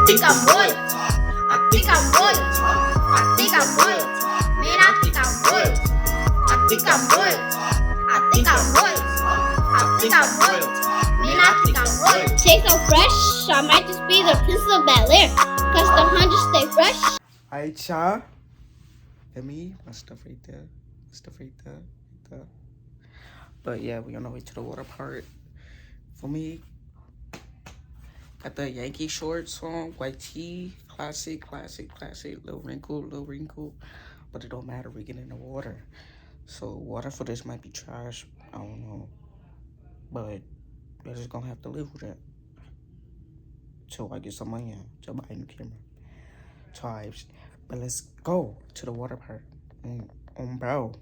think I'm royal. I think I'm royal. I think I'm royal. Man, I think I'm royal. I think I'm royal. I think I'm royal. I think I'm royal. Man, I think I'm royal. Shake so fresh, I might just be the princess of Bel-Air. Cause the hundreds stay fresh. Alright, y'all. Let me, my stuff right there. Stuff right there. Right there. But yeah, we on the way to the water park. For me, got the Yankee shorts on, white tee, classic. Little wrinkle. But it don't matter, we get in the water. So water for this might be trash. I don't know. But we're just gonna have to live with it. Till I get some money out to buy a new camera. Tribes. But let's go to the water park. On bro.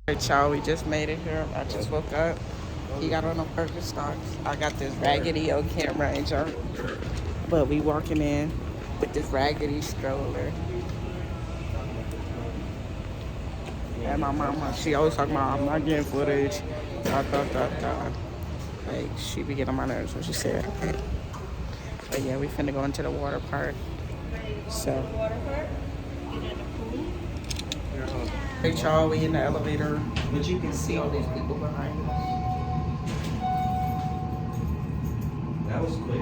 Alright, y'all, we just made it here. I just woke up. He got on the Birkenstocks. I got this raggedy old camera, ain't y'all? But we walking in with this raggedy stroller. And my mama, she always talking about, I'm not getting footage. Like, she be getting on my nerves when she said. But yeah, we finna go into the water park. So. Hey y'all, we in the elevator, but you can see all these people behind us. That was quick.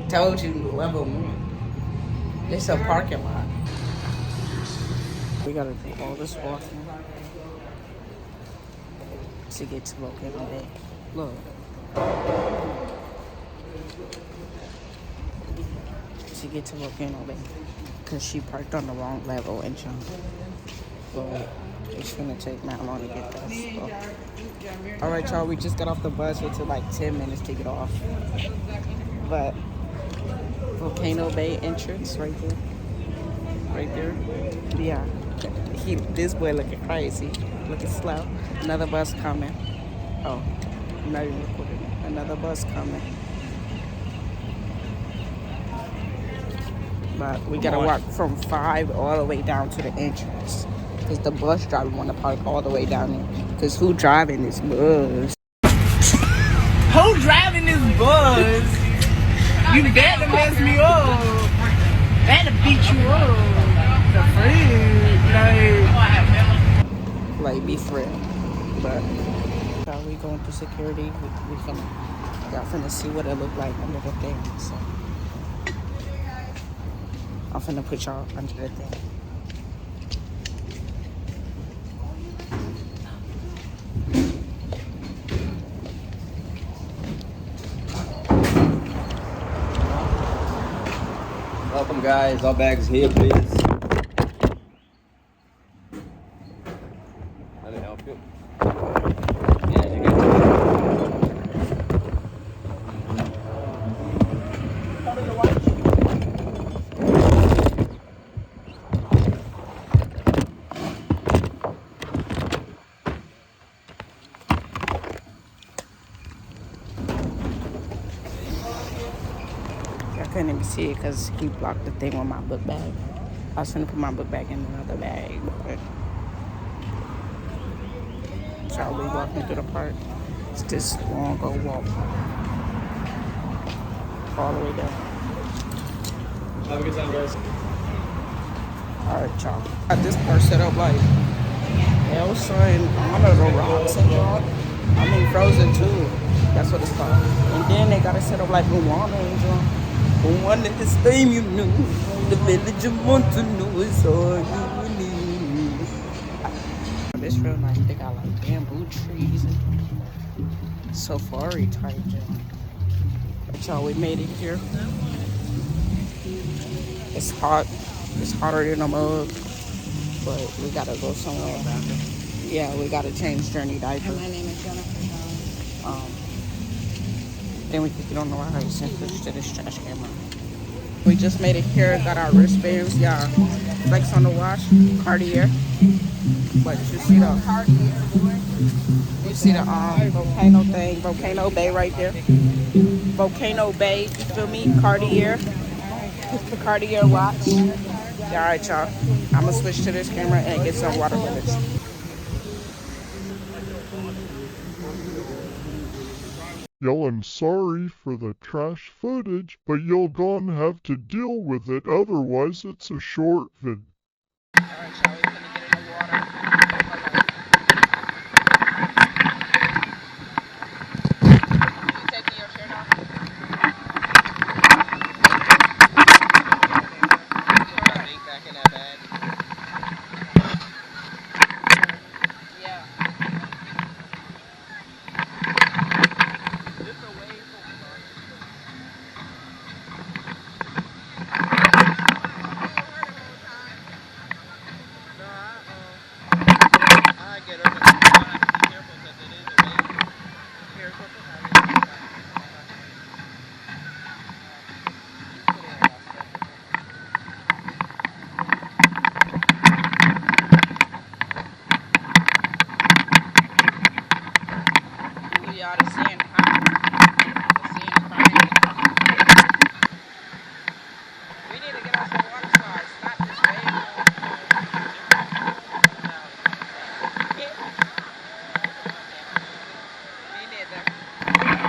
Told you, level 1. It's a parking lot. We gotta do all this walking to get to Volcano Bay. Look. To get to Volcano Bay. Because she parked on the wrong level and jumped. But it's gonna take not long to get there. So. Alright, y'all, we just got off the bus. It took like 10 minutes to get off. But Volcano Bay entrance right there. Right there. Yeah. This boy looking crazy. Looking slow. Another bus coming. Oh, I'm not even recording. Another bus coming. But we gotta walk from 5 all the way down to the entrance. Because the bus driver wanna park all the way down there. Because who driving this bus? Who driving this bus? You better mess me up. Better beat you up. The friend. Like be friend. But while we going through security, y'all finna see what it look like under the thing. So I'm finna put y'all under the thing. Welcome, guys. All bags here, please. Can I help you? Yeah, you got I couldn't even see it because he blocked the thing on my book bag. I was gonna put my book bag in another bag. But so we walking through the park. It's this long old walk. All the way down. Have a good time, guys. Alright, y'all. Got this part set up like Elsa and Anna the Rocks and y'all. I mean Frozen too. That's what it's called. And then they got it set up like Moana and y'all. One in this theme you knew. The village you want to know is all you need. This real nice. They got like bamboo trees and safari type joint. But y'all, we made it here. It's hot. It's hotter than a mug. But we gotta go somewhere. Yeah, we gotta change journey diaper. My name is Jennifer. Then we can get on the ride and push to this trash camera. We just made it here, got our wristbands, yeah. Flex on the watch, Cartier. But you see the volcano thing, Volcano Bay right there. Volcano Bay, you feel me? Cartier. The Cartier watch. Alright, y'all. I'm gonna switch to this camera and get some water bullets. Yelling sorry for the trash footage, but you're gonna have to deal with it, otherwise it's a short vid. Alright, y'all, we finna get in the water. You taking your shirt off? Back in that bag. Yeah. Just a wave for I get her, but I have to be careful because it is a wave. Here, put it on. Ooh, y'all, the sand hot. The sand frying. We need to get on some water slides. Stop this wave. Me neither.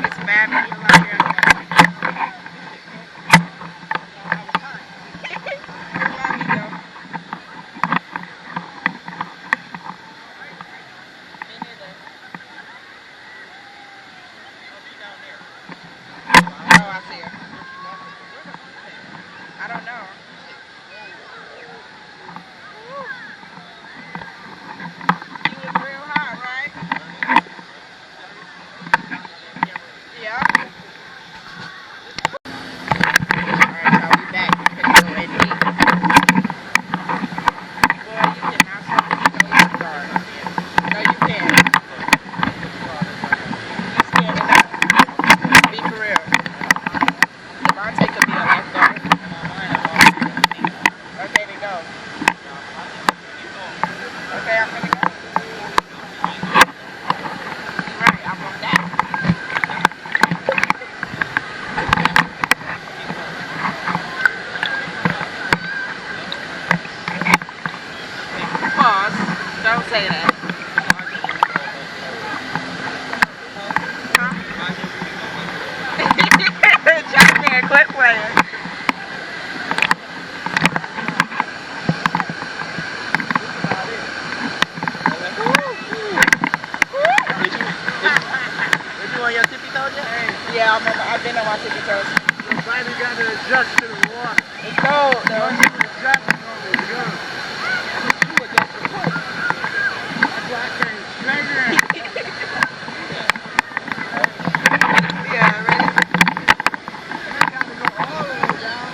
It's bad people out here. Mommy, though. Me neither. Oh, I see her. I don't know. You was real hot, right? Yeah. Alright, y'all, we back. Finna go and eat. Boy, you cannot stop me no lifeguard. No, you can't. You scared it up. Be for real. Devontae could be a lifeguard. Okay, then go. Okay, I'm gonna go. You're right, I'm on that. Pause. Don't say that. Huh? Jack man, quit playing. Did you on your tippy toes yet? Yeah, I've been on my tippy toes. Your body got to adjust to the water. It's cold though. Once you adjust, it's good. You adjust to what? That's why I can't snag it. Yeah, ready? I gotta go all the way down.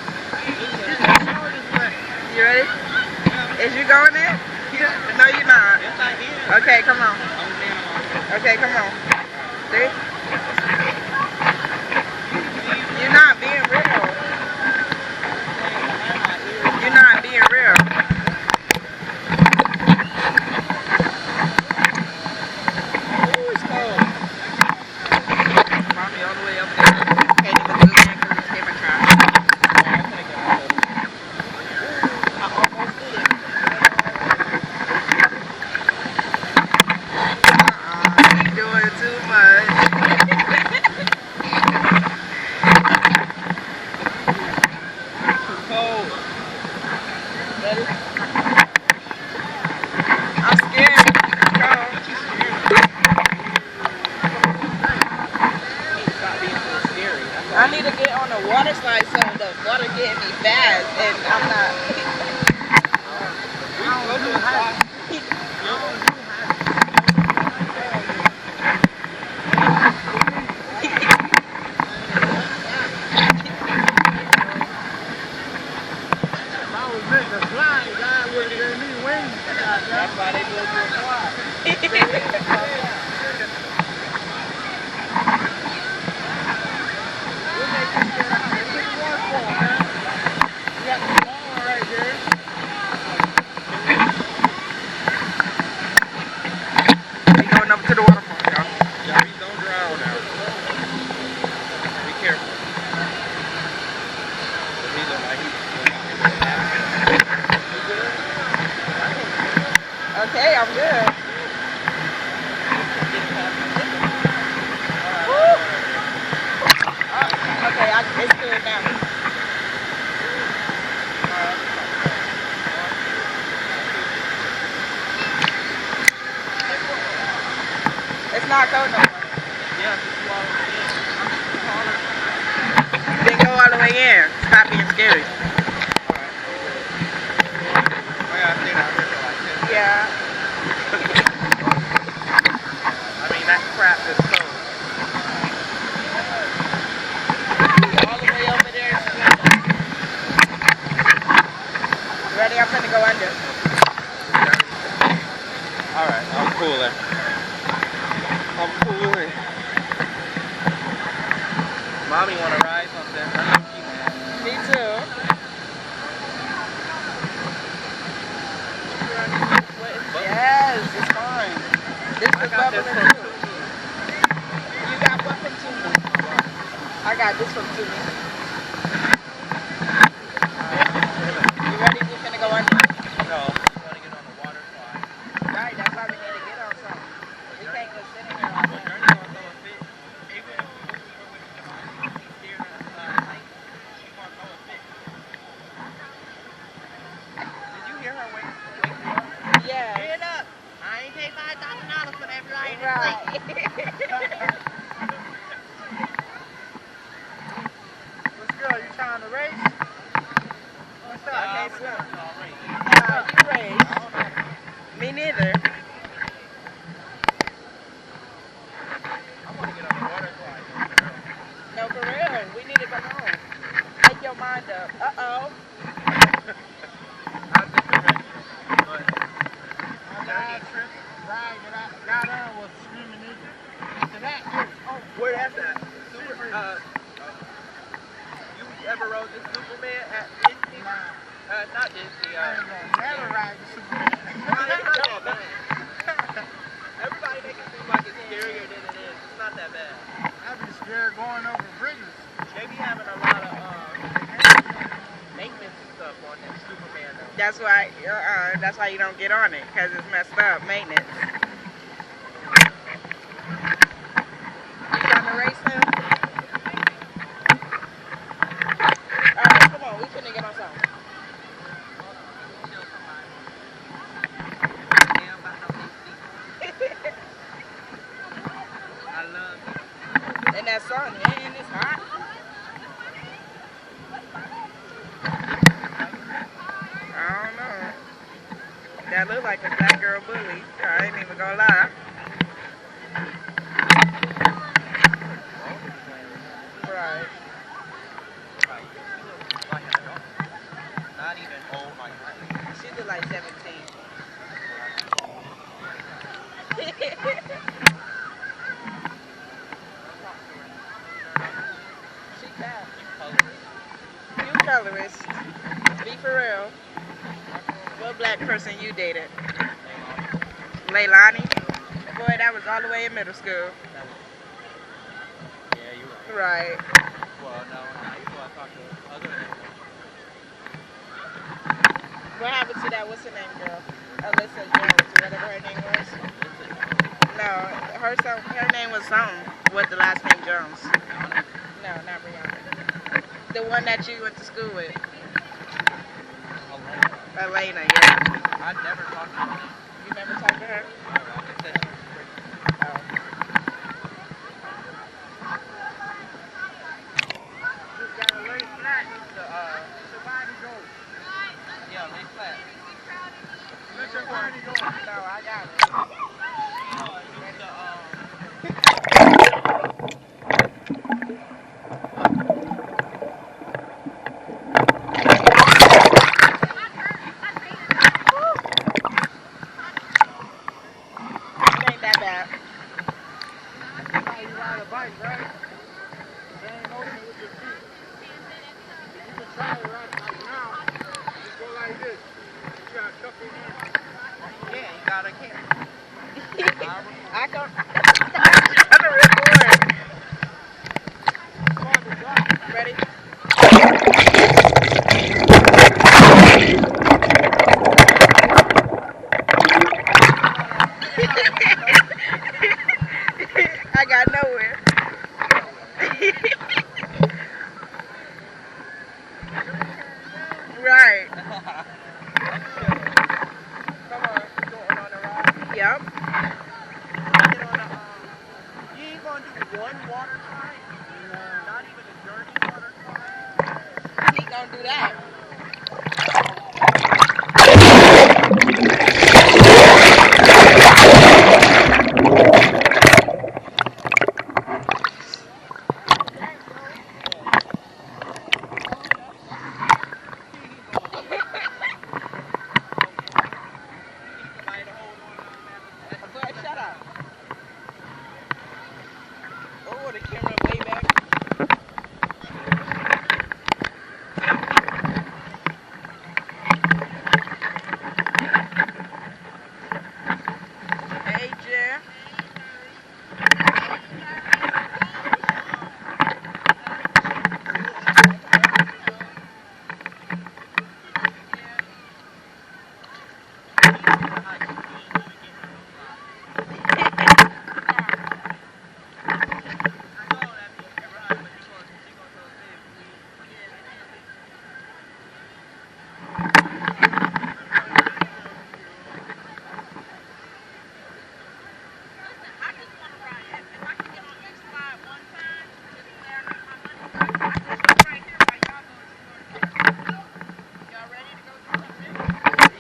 You ready? Is you going in? No, you're not. Yes, I am. Okay, come on. I'm down. Okay, come on. See? You're not being real. You're not being real. Ooh, it's cold. Mommy all the way up there. Can't even zoom in because it's camera time. I almost did it. You're doing too much. Cold. Ready? I'm scared. It's cold. Stop being so scary. I need to get on the water slide so the water getting me fast and I'm not. Go to the spot. That's why they built you a car. not cold no more. Yeah, just swallow it in. Then go all the way in. Stop being scary. I gotta stay down here for like 10 minutes. Yeah. I mean, that crap is cold. All the way over there. Ready? I'm gonna go under. Alright, I'm cooling. I'm cooling. Mommy wanna ride something. I know she mad. Me too. Yes, it's fine. This I is got this bubbling from too. Tumi. You got what from Tumi? I got this from Tumi. You ready? We finna go under. No, I wanna get on the water slide. Right, that's why we need to get on something. We can't just sit in here all Well, day. Journey gonna throw a fit. Even if we go with the steer light, she gonna throw a fit. Did you hear her wake you up? Yeah. Get up! I ain't pay $5,000 for that ride. Right. What's good? You trying to race? What's up? I can't swim. Alright. Nah, you race. I don't know. Me neither. I want to get on the water slide. No, for real. We need to go home. Make your mind up. Uh-oh. I think we're ready. But Last trip ride that I got on was Screaming Eagle. After that, where that's at? Super, you ever rode the Superman at Disney? Not Disney. I ain't gonna never ride the Superman. It's not that bad. Everybody makes it seem like it's scarier than it is. It's not that bad. I'd be scared going over bridges. They be having a lot of maintenance and stuff on that Superman though. That's why you don't get on it, because it's messed up. Maintenance. You trying to race now? Alright, come on. We finna get on something. Kill somebody. Damn, about no I love it. And that sun, man, it's hot. I don't know. That look like a black girl bully. I ain't even gonna lie. Right. Not even old like that. She look like 17. She fat. You colorist. Be for real. What black person you dated? Leilani? Boy, that was all the way in middle school. Yeah, you're right. Right. Well, no, now you want to talk to other than What happened to that? What's her name, girl? Alyssa Jones, whatever her name was. No, her name was something with the last name Jones. No, not Brianna. The one that you went to school with. Elena, yeah. I never talked to her. You never talked to her? I just said she was pretty. Oh. Just gotta lay flat. The body go. yeah, lay flat. Let your body go. No, I got it. It ain't that bad. That's how you ride a bike, right? There ain't motion with your feet. You can try it right like now. Just go like this. You gotta cup your hands. Yeah, you got a camera. I go. I'm a record. Come on, the drop. Ready? I got nowhere. Right. Come on. Going on the ride. Yep. Get on the one water slide? Not even a dirty water slide? He gonna do that. But shut up. Oh, the camera way back. Hey, Jeff.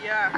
Yeah.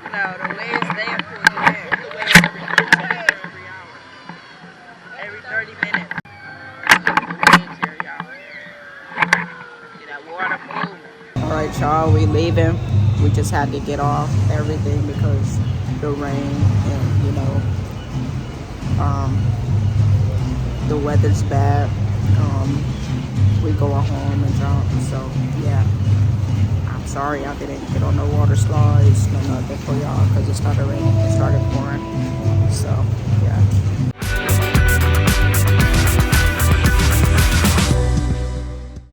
No, the waves there pull you in. Every 30 minutes. Waves here, y'all. See that water move. Alright, y'all, we leaving. We just had to get off everything because the rain and, you know, the weather's bad. We going home and jump, so yeah. I'm sorry I didn't get on no water slides, no nothing for y'all because it started raining, it started pouring.